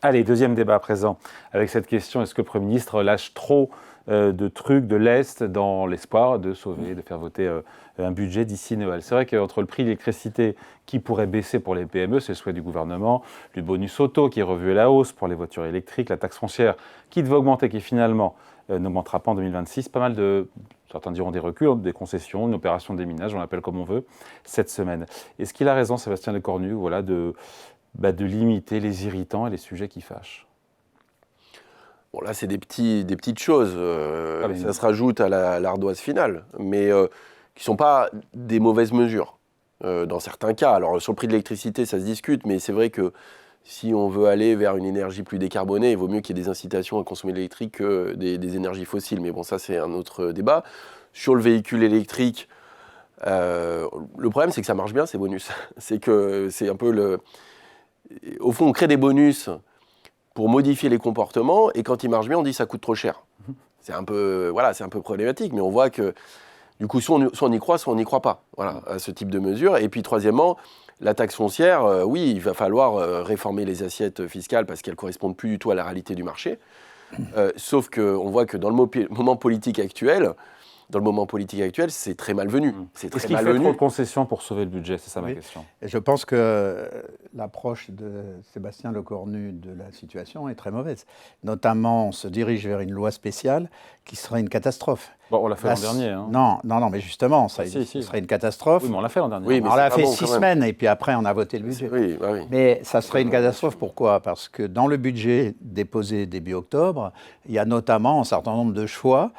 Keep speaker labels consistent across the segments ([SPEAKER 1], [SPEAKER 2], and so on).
[SPEAKER 1] Allez, deuxième débat à présent, avec cette question, est-ce que le Premier ministre lâche trop de trucs de l'Est dans l'espoir de sauver, de faire voter un budget d'ici Noël? C'est vrai qu'entre le prix de l'électricité qui pourrait baisser pour les PME, c'est le souhait du gouvernement, le bonus auto qui est revu à la hausse pour les voitures électriques, la taxe foncière qui devait augmenter, qui finalement n'augmentera pas en 2026, pas mal de, certains diront des reculs, des concessions, une opération de déminage, on l'appelle comme on veut, cette semaine. Est-ce qu'il a raison, Sébastien Lecornu, voilà, de limiter les irritants et les sujets qui fâchent?
[SPEAKER 2] Bon, là, c'est des petites choses. Ça se rajoute à l'ardoise finale, mais qui ne sont pas des mauvaises mesures, dans certains cas. Alors, sur le prix de l'électricité, ça se discute, mais c'est vrai que si on veut aller vers une énergie plus décarbonée, il vaut mieux qu'il y ait des incitations à consommer de l'électrique que des énergies fossiles. Mais bon, ça, c'est un autre débat. Sur le véhicule électrique, le problème, c'est que ça marche bien, ces bonus. C'est que c'est un peu le... Au fond, on crée des bonus pour modifier les comportements, et quand ils marchent bien, on dit que ça coûte trop cher. C'est un peu problématique, mais on voit que, du coup, soit on y croit, soit on n'y croit pas, voilà, à ce type de mesures. Et puis, troisièmement, la taxe foncière, oui, il va falloir réformer les assiettes fiscales parce qu'elles ne correspondent plus du tout à la réalité du marché. Sauf qu'on voit que dans le moment politique actuel, c'est très malvenu.
[SPEAKER 1] Est-ce qu'il fait trop de concessions pour sauver le budget? C'est ça ma question.
[SPEAKER 3] Je pense que l'approche de Sébastien Lecornu de la situation est très mauvaise. Notamment, on se dirige vers une loi spéciale qui serait une catastrophe.
[SPEAKER 1] Bon, on l'a fait l'an dernier. Hein.
[SPEAKER 3] Non, mais justement, ça serait une catastrophe.
[SPEAKER 1] Oui, mais on l'a fait l'an dernier.
[SPEAKER 3] Oui, mais on l'a fait 6 semaines, et puis après, on a voté le budget.
[SPEAKER 2] Oui.
[SPEAKER 3] Mais ça serait une catastrophe, pourquoi? Parce que dans le budget déposé début octobre, il y a notamment un certain nombre de choix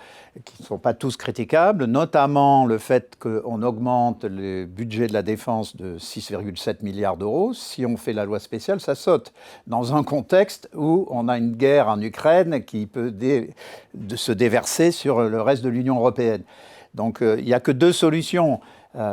[SPEAKER 3] qui ne sont pas tous critiquables, notamment le fait qu'on augmente le budget de la défense de 6,7 milliards d'euros. Si on fait la loi spéciale, ça saute. Dans un contexte où on a une guerre en Ukraine qui peut se déverser sur le reste de l'Union européenne. Donc il n'y a que deux solutions.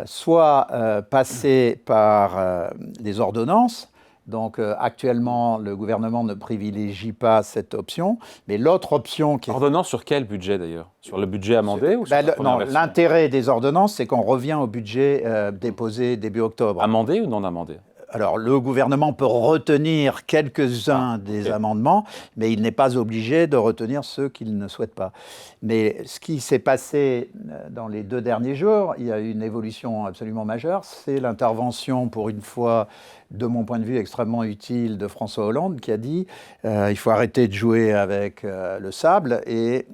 [SPEAKER 3] Soit passer par des ordonnances. Donc actuellement, le gouvernement ne privilégie pas cette option, mais l'autre option qui est...
[SPEAKER 1] Ordonnance sur quel budget d'ailleurs? Sur le budget amendé ou sur la
[SPEAKER 3] Non,
[SPEAKER 1] version?
[SPEAKER 3] l'intérêt des ordonnances, c'est qu'on revient au budget déposé début octobre.
[SPEAKER 1] Amendé ou non amendé?
[SPEAKER 3] Alors, le gouvernement peut retenir quelques-uns des amendements, mais il n'est pas obligé de retenir ceux qu'il ne souhaite pas. Mais ce qui s'est passé dans les 2 derniers jours, il y a eu une évolution absolument majeure, c'est l'intervention, pour une fois, de mon point de vue extrêmement utile, de François Hollande, qui a dit il faut arrêter de jouer avec le sable et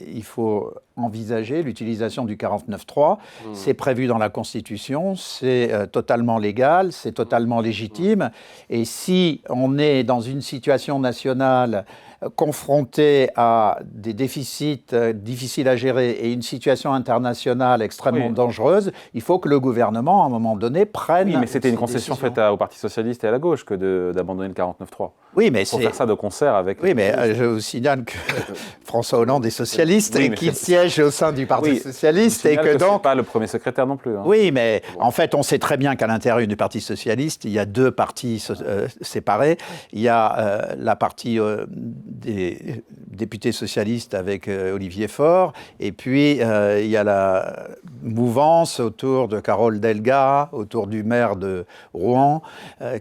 [SPEAKER 3] il faut envisager l'utilisation du 49.3. C'est prévu dans la Constitution, c'est totalement légal, c'est totalement légitime. Et si on est dans une situation nationale confronté à des déficits difficiles à gérer et une situation internationale extrêmement dangereuse, il faut que le gouvernement, à un moment donné, prenne...
[SPEAKER 1] Oui, mais c'était une concession faite au Parti Socialiste et à la gauche que d'abandonner le 49.3.
[SPEAKER 3] Oui, mais
[SPEAKER 1] pour faire ça de concert avec...
[SPEAKER 3] Oui, mais je vous signale que François Hollande est socialiste et qu'il siège au sein du Parti Socialiste. Et que donc...
[SPEAKER 1] c'est pas le premier secrétaire non plus. Hein.
[SPEAKER 3] Oui, mais en fait, on sait très bien qu'à l'intérieur du Parti Socialiste, il y a 2 partis séparés. Il y a la partie des députés socialistes avec Olivier Faure, et puis il y a la mouvance autour de Carole Delga, autour du maire de Rouen,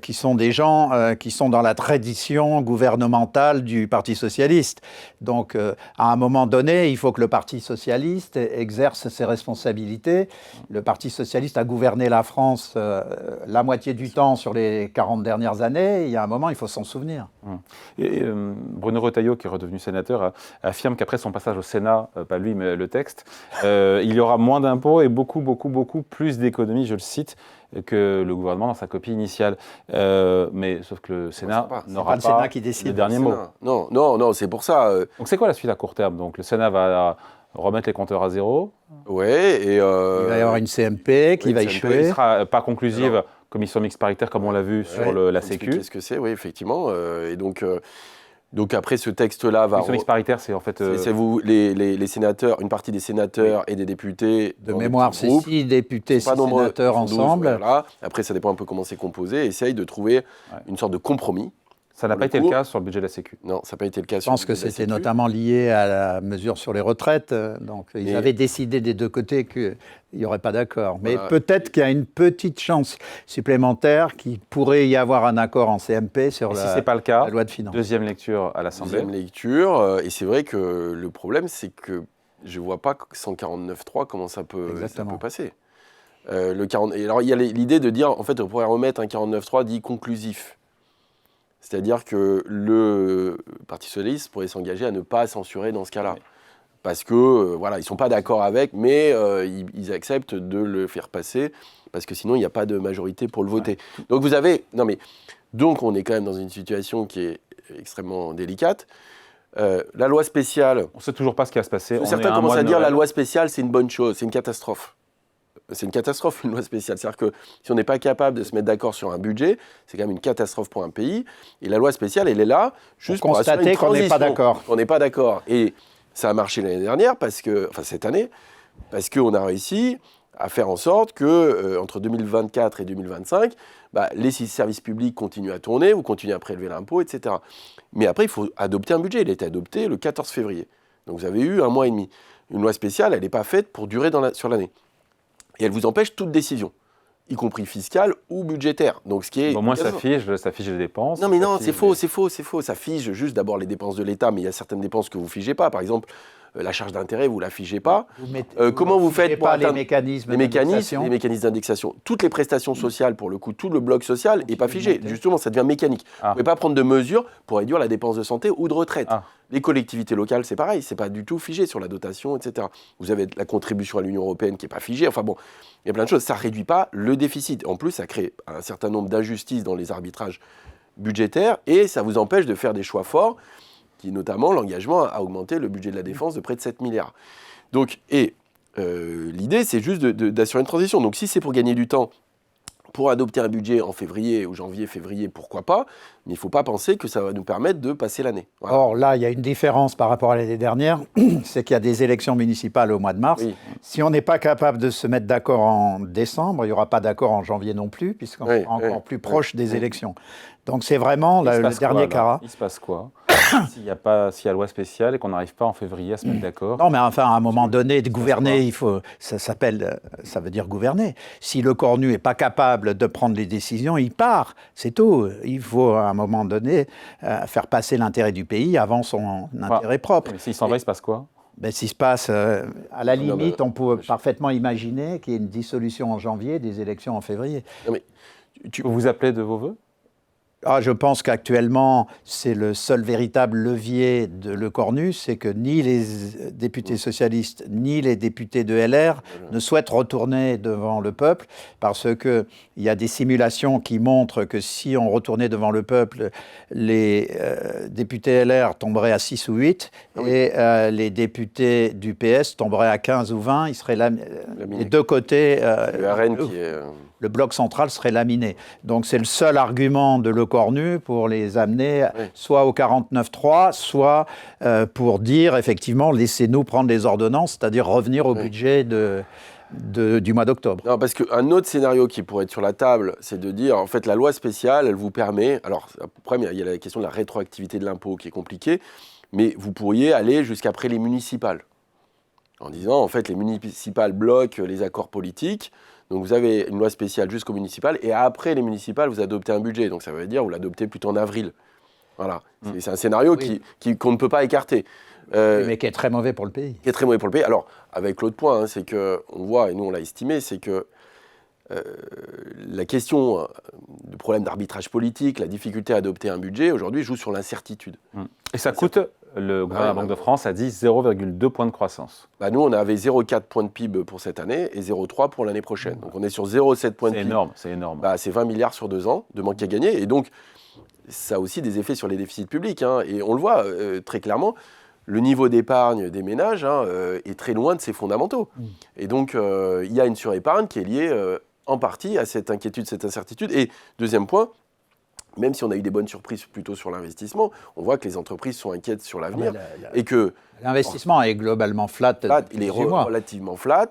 [SPEAKER 3] qui sont des gens qui sont dans la tradition gouvernementale du Parti Socialiste. Donc, à un moment donné, il faut que le Parti Socialiste exerce ses responsabilités. Le Parti Socialiste a gouverné la France la moitié du temps sur les 40 dernières années. Il y a un moment, il faut s'en souvenir.
[SPEAKER 1] Et, Bruno Retailleau, qui est redevenu sénateur, affirme qu'après son passage au Sénat, pas lui, mais le texte, il y aura moins d'impôts et beaucoup plus d'économies, je le cite, que le gouvernement dans sa copie initiale. Mais sauf que le Sénat n'aura pas
[SPEAKER 3] le Sénat qui décide.
[SPEAKER 1] Le dernier mot.
[SPEAKER 2] Non, c'est pour ça.
[SPEAKER 1] Donc c'est quoi la suite à court terme? Donc le Sénat va remettre les compteurs à zéro.
[SPEAKER 2] Oui, et...
[SPEAKER 3] il va y avoir une CMP qui va échouer.
[SPEAKER 1] Il ne sera pas conclusive, commission mixte paritaire, comme on l'a vu sur la Sécu.
[SPEAKER 2] Qu'est-ce que c'est? Oui, effectivement. Et donc après, ce texte-là va...
[SPEAKER 1] Commission mixte paritaire, c'est en fait...
[SPEAKER 2] C'est vous, les sénateurs, une partie des sénateurs et des députés...
[SPEAKER 3] De mémoire, c'est 6 députés, 6 sénateurs ensemble.
[SPEAKER 2] 12, voilà. Après, ça dépend un peu comment c'est composé. Essaye de trouver une sorte de compromis.
[SPEAKER 1] Ça n'a pas été le cas sur le budget de la Sécu.
[SPEAKER 2] Non, ça n'a pas été le cas
[SPEAKER 3] sur le budget de la Sécu. Je pense que c'était notamment lié à la mesure sur les retraites. Donc, ils avaient décidé des deux côtés qu'il n'y aurait pas d'accord. Mais peut-être qu'il y a une petite chance supplémentaire qu'il pourrait y avoir un accord en CMP sur la loi de finances.
[SPEAKER 1] Deuxième lecture à l'Assemblée.
[SPEAKER 2] Deuxième lecture. Et c'est vrai que le problème, c'est que je ne vois pas sans 49.3 comment ça peut passer. Et alors, il y a l'idée de dire, en fait, on pourrait remettre un 49.3 dit conclusif. C'est-à-dire que le Parti socialiste pourrait s'engager à ne pas censurer dans ce cas-là. Oui. Parce que, ils ne sont pas d'accord avec, mais ils acceptent de le faire passer, parce que sinon, il n'y a pas de majorité pour le voter. Ouais. Donc, on est quand même dans une situation qui est extrêmement délicate. La loi spéciale...
[SPEAKER 1] On ne sait toujours pas ce qui va se passer.
[SPEAKER 2] Certains commencent à dire que la loi spéciale, c'est une bonne chose, c'est une catastrophe. C'est une catastrophe, une loi spéciale. C'est-à-dire que si on n'est pas capable de se mettre d'accord sur un budget, c'est quand même une catastrophe pour un pays. Et la loi spéciale, elle est là juste pour
[SPEAKER 3] constater qu'on n'est pas d'accord.
[SPEAKER 2] On n'est pas d'accord. Et ça a marché l'année dernière, cette année, parce qu'on a réussi à faire en sorte que entre 2024 et 2025, les services publics continuent à tourner, vous continuez à prélever l'impôt, etc. Mais après, il faut adopter un budget. Il a été adopté le 14 février. Donc vous avez eu 1 mois et demi. Une loi spéciale, elle n'est pas faite pour durer sur l'année. Et elle vous empêche toute décision, y compris fiscale ou budgétaire. Donc, ce qui est...
[SPEAKER 1] Au moins, ça fiche les dépenses.
[SPEAKER 2] Non, mais non, c'est faux. Ça fige juste d'abord les dépenses de l'État, mais il y a certaines dépenses que vous ne figez pas. Par exemple, la charge d'intérêt, vous ne la figez pas. Comment vous faites pour
[SPEAKER 3] atteindre les mécanismes
[SPEAKER 2] d'indexation. Toutes les prestations sociales, pour le coup, tout le bloc social n'est pas figé. Justement, ça devient mécanique. Vous ne pouvez pas prendre de mesures pour réduire la dépense de santé ou de retraite. Les collectivités locales, c'est pareil, c'est pas du tout figé sur la dotation, etc. Vous avez la contribution à l'Union européenne qui n'est pas figée. Enfin bon, il y a plein de choses. Ça ne réduit pas le déficit. En plus, ça crée un certain nombre d'injustices dans les arbitrages budgétaires et ça vous empêche de faire des choix forts, qui est notamment l'engagement à augmenter le budget de la défense de près de 7 milliards. Donc, l'idée, c'est juste d'assurer une transition. Donc, si c'est pour gagner du temps, pour adopter un budget en février ou janvier-février, pourquoi pas, mais il ne faut pas penser que ça va nous permettre de passer l'année.
[SPEAKER 3] Voilà. Or là, il y a une différence par rapport à l'année dernière, c'est qu'il y a des élections municipales au mois de mars. Oui. Si on n'est pas capable de se mettre d'accord en décembre, il n'y aura pas d'accord en janvier non plus, puisqu'on sera encore plus proche des élections. Donc c'est vraiment le dernier carat.
[SPEAKER 1] Il se passe quoi s'il y a loi spéciale et qu'on n'arrive pas en février à se mettre d'accord?
[SPEAKER 3] Non, mais enfin, à un moment donné, de gouverner, ça veut dire gouverner. Si le cornu n'est pas capable de prendre les décisions, il part, c'est tout. Il faut, à un moment donné, faire passer l'intérêt du pays avant son intérêt propre.
[SPEAKER 1] Mais s'il s'en va, il se passe quoi?
[SPEAKER 3] S'il se passe, à la limite, on peut parfaitement imaginer qu'il y ait une dissolution en janvier, des élections en février.
[SPEAKER 2] Non, mais
[SPEAKER 1] vous appelez de vos voeux?
[SPEAKER 3] Je pense qu'actuellement, c'est le seul véritable levier de Le Cornu, c'est que ni les députés socialistes, ni les députés de LR ne souhaitent retourner devant le peuple, parce qu'il y a des simulations qui montrent que si on retournait devant le peuple, les députés LR tomberaient à 6 ou 8, et les députés du PS tomberaient à 15 ou 20, ils seraient les deux côtés...
[SPEAKER 2] le RN qui est...
[SPEAKER 3] Le bloc central serait laminé. Donc c'est le seul argument de Le Cornu pour les amener soit au 49.3, soit pour dire effectivement laissez-nous prendre les ordonnances, c'est-à-dire revenir au budget du mois d'octobre.
[SPEAKER 2] Non, parce qu'un autre scénario qui pourrait être sur la table, c'est de dire en fait la loi spéciale, elle vous permet. Alors après, il y a la question de la rétroactivité de l'impôt qui est compliquée, mais vous pourriez aller jusqu'après les municipales. En disant en fait les municipales bloquent les accords politiques. Donc vous avez une loi spéciale jusqu'aux municipales, et après les municipales, vous adoptez un budget. Donc ça veut dire vous l'adoptez plutôt en avril. Voilà. C'est un scénario qu'on ne peut pas écarter.
[SPEAKER 3] Mais qui est très mauvais pour le pays.
[SPEAKER 2] Qui est très mauvais pour le pays. Alors, avec l'autre point, c'est qu'on voit, et nous on l'a estimé, c'est que la question du problème d'arbitrage politique, la difficulté à adopter un budget, aujourd'hui, joue sur l'incertitude.
[SPEAKER 1] Et ça coûte, le gouvernement de la Banque de France a dit 0,2 points de croissance.
[SPEAKER 2] Nous, on avait 0,4 points de PIB pour cette année et 0,3 pour l'année prochaine. Donc on est sur 0,7 points de PIB.
[SPEAKER 1] C'est énorme.
[SPEAKER 2] C'est 20 milliards sur 2 ans de manque à gagner. Et donc, ça a aussi des effets sur les déficits publics. Et on le voit très clairement, le niveau d'épargne des ménages est très loin de ses fondamentaux. Et donc, il y a une surépargne qui est liée en partie à cette inquiétude, cette incertitude. Et deuxième point, même si on a eu des bonnes surprises plutôt sur l'investissement, on voit que les entreprises sont inquiètes sur l'avenir. Et que
[SPEAKER 3] l'investissement est globalement flat.
[SPEAKER 2] Il est relativement flat.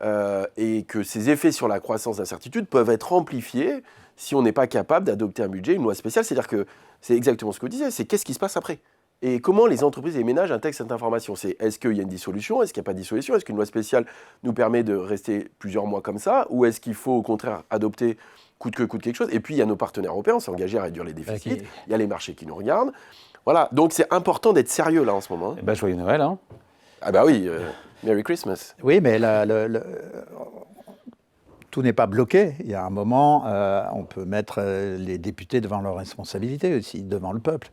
[SPEAKER 2] et que ces effets sur la croissance d'incertitude peuvent être amplifiés si on n'est pas capable d'adopter un budget, une loi spéciale. C'est-à-dire que c'est exactement ce que vous disiez, c'est qu'est-ce qui se passe après ? Et comment les entreprises et les ménages intègrent cette information ? C'est est-ce qu'il y a une dissolution ? Est-ce qu'il n'y a pas de dissolution ? Est-ce qu'une loi spéciale nous permet de rester plusieurs mois comme ça ? Ou est-ce qu'il faut au contraire adopter coûte que coûte quelque chose ? Et puis il y a nos partenaires européens, on s'est engagé à réduire les déficits, il y a les marchés qui nous regardent. Voilà, donc c'est important d'être sérieux là en ce moment.
[SPEAKER 1] Eh ben, joyeux Noël, hein.
[SPEAKER 2] Ah bah oui, Merry Christmas.
[SPEAKER 3] Oui, mais tout n'est pas bloqué. Il y a un moment, on peut mettre les députés devant leurs responsabilités aussi, devant le peuple.